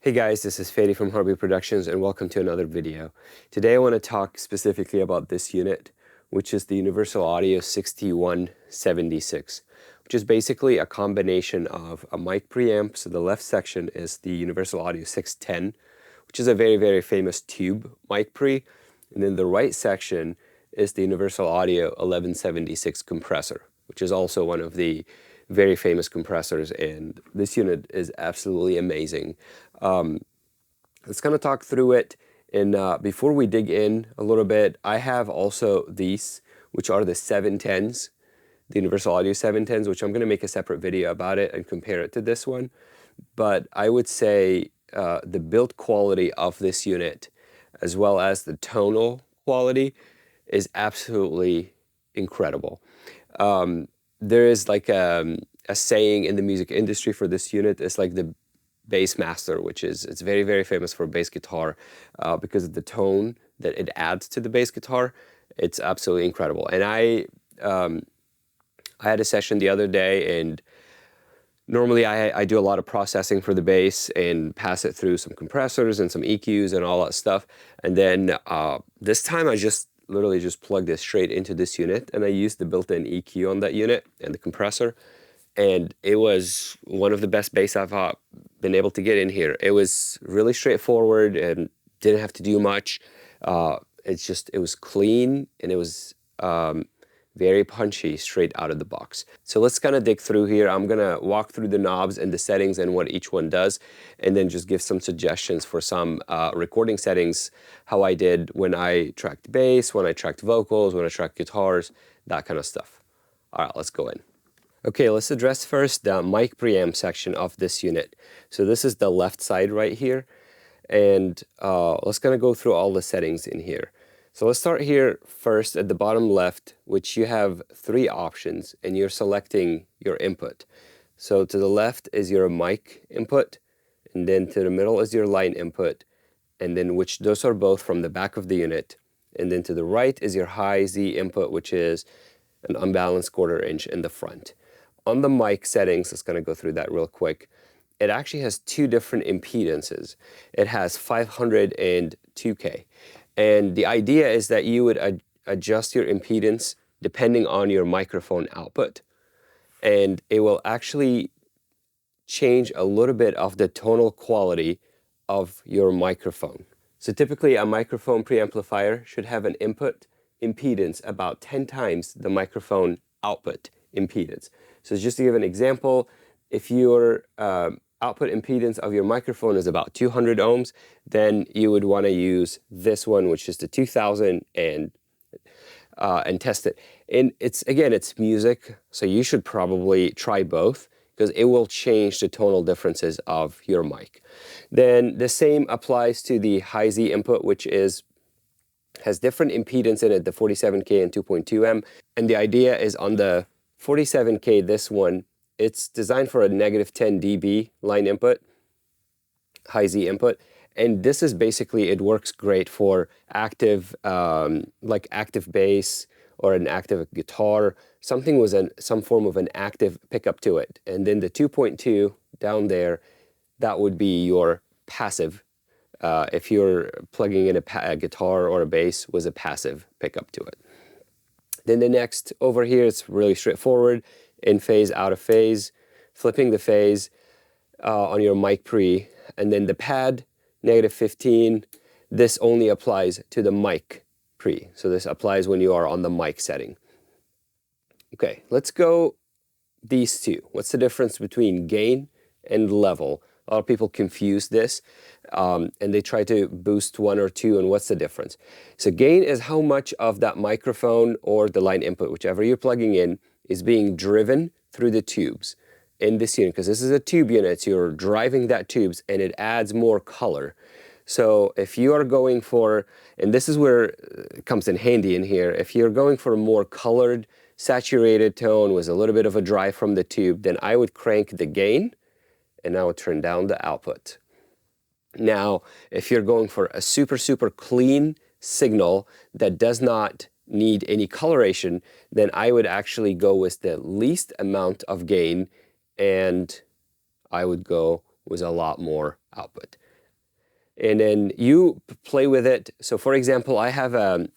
Hey guys, this is Fady from Harvey Productions and welcome to another video. Today I want to talk specifically about this unit, which is the Universal Audio 6176, which is basically a combination of a mic preamp. So the left section is the Universal Audio 610, which is a very famous tube mic pre, and then the right section is the Universal Audio 1176 compressor, which is also one of the very famous compressors, and this unit is absolutely amazing. Let's kind of talk through it, and before we dig in a little bit, I have also these, which are the 710s, the Universal Audio 710s, which I'm going to make a separate video about it and compare it to this one. But I would say the build quality of this unit, as well as the tonal quality, is absolutely incredible. There is like a saying in the music industry for this unit. It's like the bass master, which is, it's very famous for bass guitar because of the tone that it adds to the bass guitar. It's absolutely incredible. And I had a session the other day, and normally I do a lot of processing for the bass and pass it through some compressors and some EQs and all that stuff. And then this time I literally just plugged it straight into this unit, and I used the built-in EQ on that unit and the compressor, and it was one of the best bass I've been able to get in here. It was really straightforward and didn't have to do much. It was clean, and it was very punchy straight out of the box. So let's kind of dig through here. I'm gonna walk through the knobs and the settings and what each one does, and then just give some suggestions for some recording settings, how I did when I tracked bass, when I tracked vocals, when I tracked guitars, that kind of stuff. All right, let's go in. Okay, let's address first the mic preamp section of this unit. So this is the left side right here, and let's kind of go through all the settings in here. So let's start here first at the bottom left, which you have three options, and you're selecting your input. So to the left is your mic input, and then to the middle is your line input, and then those are both from the back of the unit. And then to the right is your high Z input, which is an unbalanced 1/4 inch in the front. On the mic settings, let's kind of go through that real quick. It actually has two different impedances. It has 500 and 2K. And the idea is that you would adjust your impedance depending on your microphone output. And it will actually change a little bit of the tonal quality of your microphone. So typically a microphone preamplifier should have an input impedance about 10 times the microphone output impedance. So just to give an example, if your output impedance of your microphone is about 200 ohms, then you would want to use this one, which is the 2000, and test it. And it's music, so you should probably try both, because it will change the tonal differences of your mic. Then the same applies to the high Z input, which has different impedance in it, the 47K and 2.2M. And the idea is on the 47K, this one, it's designed for a -10 dB line input, high Z input, and this is basically, it works great for active, like active bass or an active guitar, something with some form of an active pickup to it. And then the 2.2 down there, that would be your passive, if you're plugging in a guitar or a bass with a passive pickup to it. Then the next over here, it's really straightforward. In phase, out of phase, flipping the phase on your mic pre, and then the pad, -15, this only applies to the mic pre. So this applies when you are on the mic setting. Okay, let's go these two. What's the difference between gain and level? A lot of people confuse this, and they try to boost one or two, and what's the difference? So gain is how much of that microphone or the line input, whichever you're plugging in, is being driven through the tubes in this unit, because this is a tube unit, so you're driving that tubes, and it adds more color. So if you are going for, and this is where it comes in handy in here, if you're going for a more colored, saturated tone with a little bit of a drive from the tube, then I would crank the gain, and I would turn down the output. Now, if you're going for a super clean signal that does not need any coloration, then I would actually go with the least amount of gain, and I would go with a lot more output. and then you play with it. So for example, I have a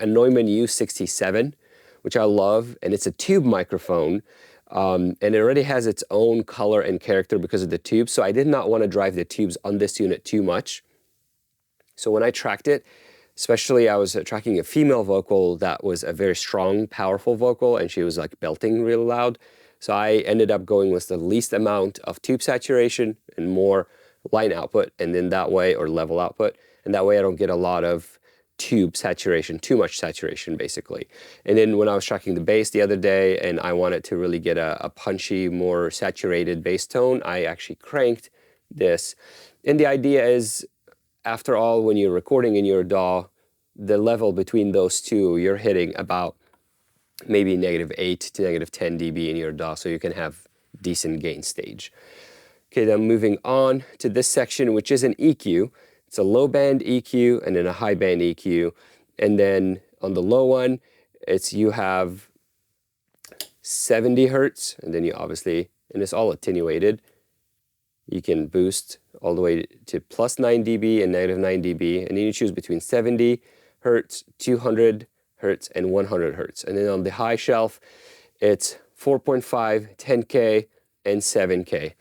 Neumann U67, which I love, and it's a tube microphone, and it already has its own color and character because of the tube, so I did not want to drive the tubes on this unit too much. So when I tracked it, especially I was tracking a female vocal that was a very strong, powerful vocal, and she was like belting real loud. So I ended up going with the least amount of tube saturation and more line output, and then that way, or level output, and that way I don't get a lot of tube saturation, too much saturation basically. And then when I was tracking the bass the other day and I wanted to really get a punchy, more saturated bass tone, I actually cranked this. And the idea is, after all, when you're recording in your DAW, the level between those two, you're hitting about maybe -8 to -10 dB in your DAW, so you can have decent gain stage. Okay, then moving on to this section, which is an EQ. It's a low band EQ and then a high band EQ. And then on the low one, you have 70 hertz, and then you obviously, and it's all attenuated. You can boost all the way to +9 dB and -9 dB, and then you choose between 70 hertz, 200 hertz, and 100 hertz. And then on the high shelf, it's 4.5, 10K, and 7K.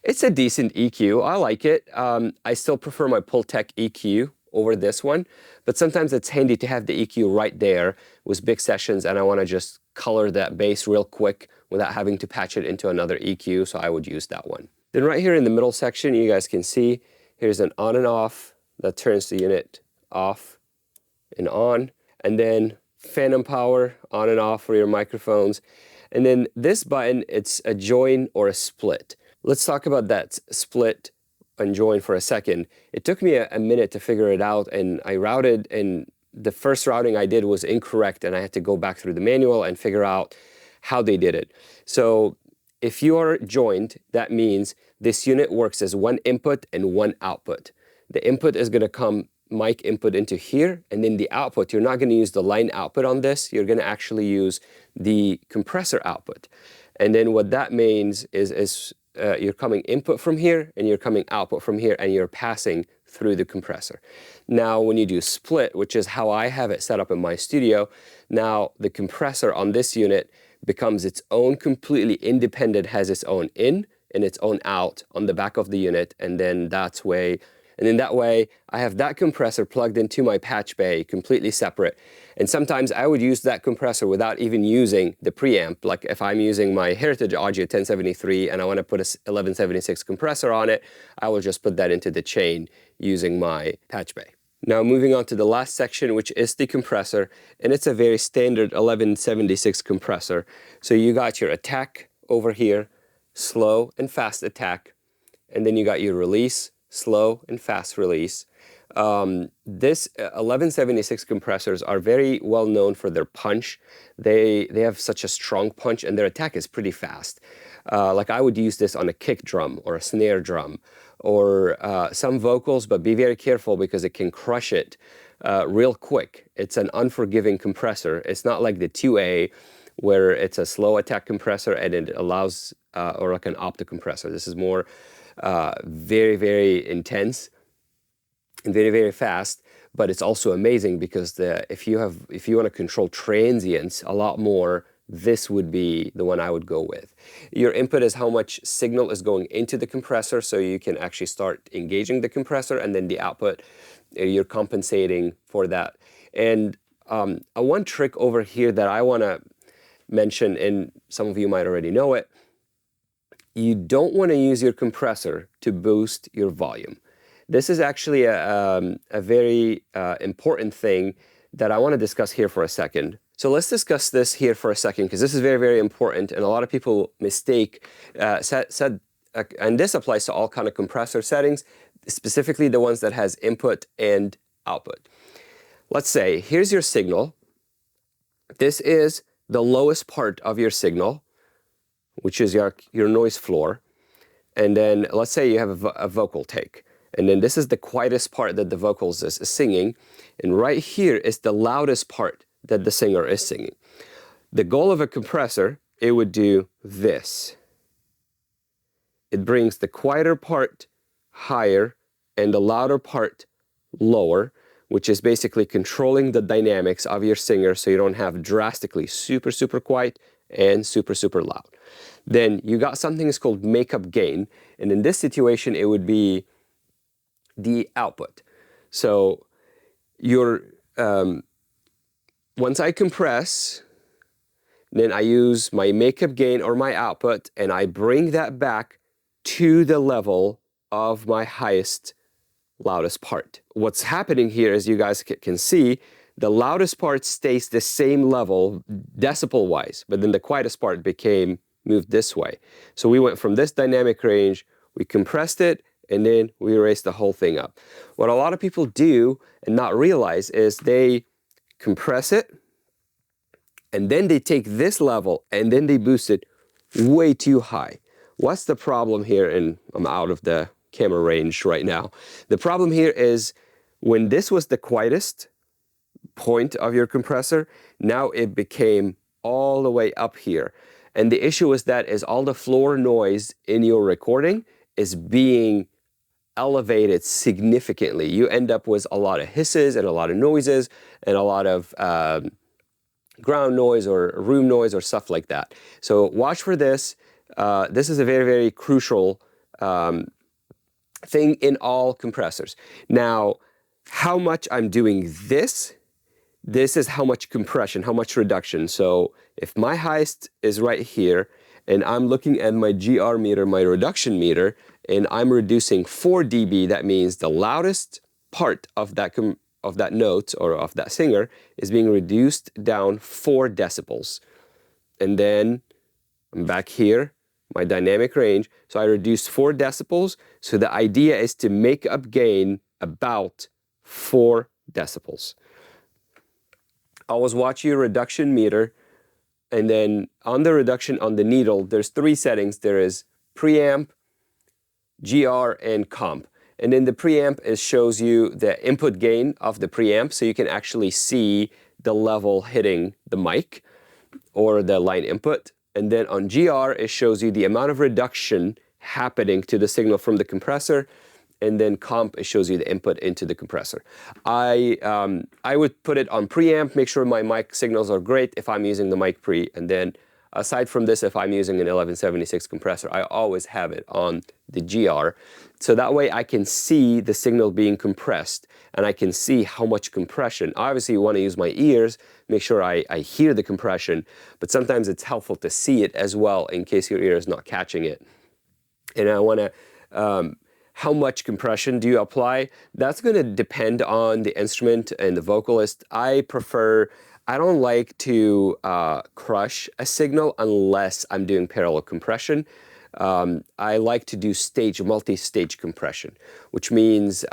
It's a decent EQ. I like it. I still prefer my Pultec EQ over this one, but sometimes it's handy to have the EQ right there with big sessions, and I want to just color that bass real quick without having to patch it into another EQ, so I would use that one. Then right here in the middle section, you guys can see here's an on and off that turns the unit off and on, and then phantom power on and off for your microphones. And then this button, it's a join or a split. Let's talk about that split and join for a second. It took me a minute to figure it out, and I routed, and the first routing I did was incorrect, and I had to go back through the manual and figure out how they did it. So if you are joined, that means this unit works as one input and one output. The input is going to come mic input into here, and then the output, you're not going to use the line output on this, you're going to actually use the compressor output. And then what that means is you're coming input from here, and you're coming output from here, and you're passing through the compressor. Now when you do split, which is how I have it set up in my studio, now the compressor on this unit becomes its own completely independent, has its own in and its own out on the back of the unit, and then that way I have that compressor plugged into my patch bay completely separate. And sometimes I would use that compressor without even using the preamp. Like if I'm using my Heritage Audio 1073 and I want to put a 1176 compressor on it, I will just put that into the chain using my patch bay. Now moving on to the last section, which is the compressor, and it's a very standard 1176 compressor. So you got your attack over here, slow and fast attack, and then you got your release, slow and fast release. This 1176 compressors are very well known for their punch. They have such a strong punch, and their attack is pretty fast. Like I would use this on a kick drum or a snare drum or some vocals, but be very careful because it can crush it real quick. It's an unforgiving compressor. It's not like the 2A where it's a slow attack compressor and it allows, or like an optic compressor. This is more very, very intense and very, very fast, but it's also amazing because if you want to control transients a lot more, this would be the one I would go with. Your input is how much signal is going into the compressor, so you can actually start engaging the compressor, and then the output, you're compensating for that. And one trick over here that I want to mention, and some of you might already know it, you don't want to use your compressor to boost your volume. This is actually a very important thing that I want to discuss here for a second. So let's discuss this here for a second, because this is very, very important, and a lot of people mistake, and this applies to all kind of compressor settings, specifically the ones that has input and output. Let's say, here's your signal. This is the lowest part of your signal, which is your noise floor. And then let's say you have a vocal take. And then this is the quietest part that the vocals is singing. And right here is the loudest part that the singer is singing. The goal of a compressor, it would do this. It brings the quieter part higher and the louder part lower, which is basically controlling the dynamics of your singer so you don't have drastically super, super quiet and super, super loud. Then you got something that's called makeup gain, and in this situation it would be the output. So your once I compress, then I use my makeup gain or my output, and I bring that back to the level of my highest, loudest part. What's happening here, as you guys can see, the loudest part stays the same level decibel-wise, but then the quietest part moved this way. So we went from this dynamic range, we compressed it, and then we raised the whole thing up. What a lot of people do and not realize is they compress it, and then they take this level and then they boost it way too high. What's the problem here? And I'm out of the camera range right now. The problem here is when this was the quietest point of your compressor, now it became all the way up here. And the issue is that is all the floor noise in your recording is being elevated significantly. You end up with a lot of hisses and a lot of noises and a lot of ground noise or room noise or stuff like that. So watch for this. This is a very, very crucial thing in all compressors. Now, how much I'm doing this is how much compression, how much reduction. So if my highest is right here, and I'm looking at my GR meter, my reduction meter, and I'm reducing 4 dB, that means the loudest part of that note or of that singer is being reduced down 4 decibels. And then I'm back here, my dynamic range. So I reduced 4 decibels. So the idea is to make up gain about 4 decibels. Always watch your reduction meter. And then on the reduction on the needle, there's 3 settings. There is preamp, GR, and comp. And then the preamp shows you the input gain of the preamp, so you can actually see the level hitting the mic or the line input. And then on GR, it shows you the amount of reduction happening to the signal from the compressor. And then comp, it shows you the input into the compressor. I would put it on preamp, make sure my mic signals are great if I'm using the mic pre. And then aside from this, if I'm using an 1176 compressor, I always have it on the GR. So that way I can see the signal being compressed and I can see how much compression. Obviously you want to use my ears, make sure I hear the compression, but sometimes it's helpful to see it as well in case your ear is not catching it. And I want to, how much compression do you apply? That's going to depend on the instrument and the vocalist. I don't like to crush a signal unless I'm doing parallel compression. I like to do multi-stage compression, which means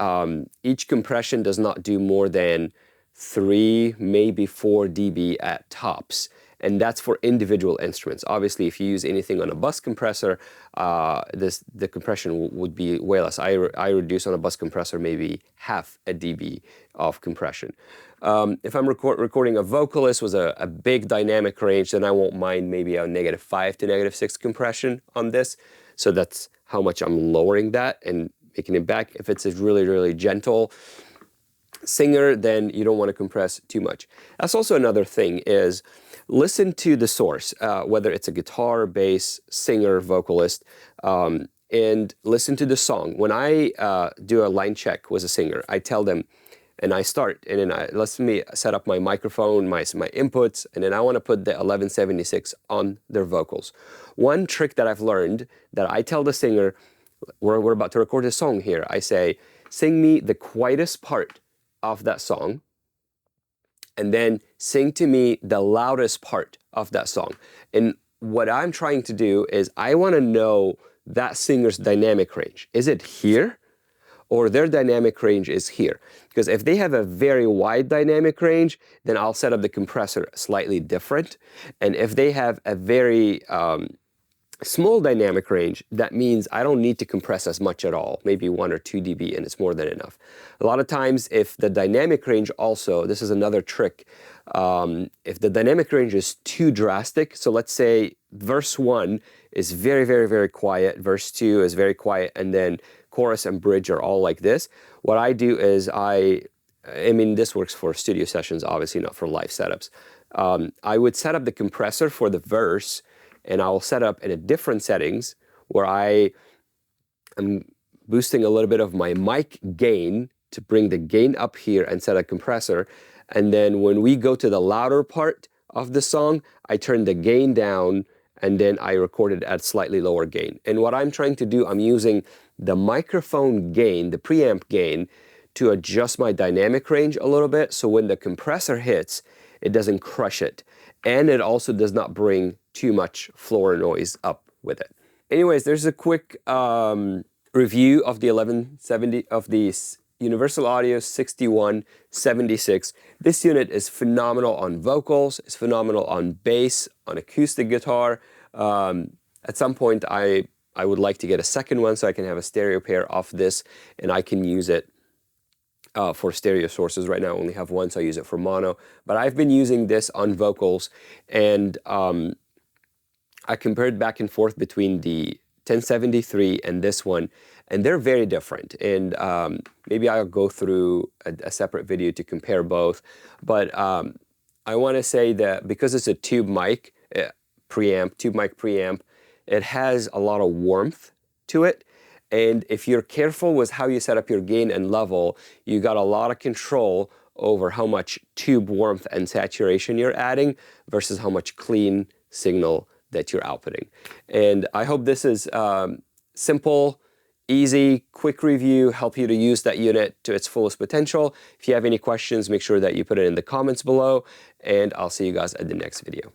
each compression does not do more than 3, maybe 4 dB at tops. And that's for individual instruments. Obviously, if you use anything on a bus compressor, the compression would be way less. I reduce on a bus compressor maybe half a dB of compression. If I'm recording a vocalist with a big dynamic range, then I won't mind maybe a -5 to -6 compression on this. So that's how much I'm lowering that and making it back. If it's a really, really gentle singer, then you don't want to compress too much. That's also another thing is listen to the source, whether it's a guitar, bass, singer, vocalist, and listen to the song. When I do a line check with a singer, I tell them, and I start, and then let me set up my microphone, my inputs, and then I want to put the 1176 on their vocals. One trick that I've learned that I tell the singer, we're about to record a song here, I say, sing me the quietest part of that song, and then sing to me the loudest part of that song. And what I'm trying to do is I want to know that singer's dynamic range. Is it here? Or their dynamic range is here? Because if they have a very wide dynamic range, then I'll set up the compressor slightly different. And if they have a very small dynamic range, that means I don't need to compress as much at all, maybe 1 or 2 dB, and it's more than enough. A lot of times, if the dynamic range also, this is another trick, if the dynamic range is too drastic, so let's say verse 1 is very, very, very quiet, verse 2 is very quiet, and then chorus and bridge are all like this. What I do is I mean, this works for studio sessions, obviously not for live setups. I would set up the compressor for the verse, and I will set up in a different settings where I am boosting a little bit of my mic gain to bring the gain up here and set a compressor. And then when we go to the louder part of the song, I turn the gain down, and then I record it at slightly lower gain. And what I'm trying to do, I'm using the microphone gain, the preamp gain, to adjust my dynamic range a little bit, so when the compressor hits, it doesn't crush it. And it also does not bring too much floor noise up with it. Anyways, there's a quick review of the 1170 of the Universal Audio 6176. This unit is phenomenal on vocals, it's phenomenal on bass, on acoustic guitar. At some point, I would like to get a second one so I can have a stereo pair of this, and I can use it for stereo sources. Right now I only have one, so I use it for mono. But I've been using this on vocals, and I compared back and forth between the 1073 and this one, and they're very different. And maybe I'll go through a separate video to compare both. But I want to say that because it's a tube mic preamp, it has a lot of warmth to it. And if you're careful with how you set up your gain and level, you got a lot of control over how much tube warmth and saturation you're adding versus how much clean signal that you're outputting. And I hope this is simple, easy, quick review, help you to use that unit to its fullest potential. If you have any questions, make sure that you put it in the comments below, and I'll see you guys at the next video.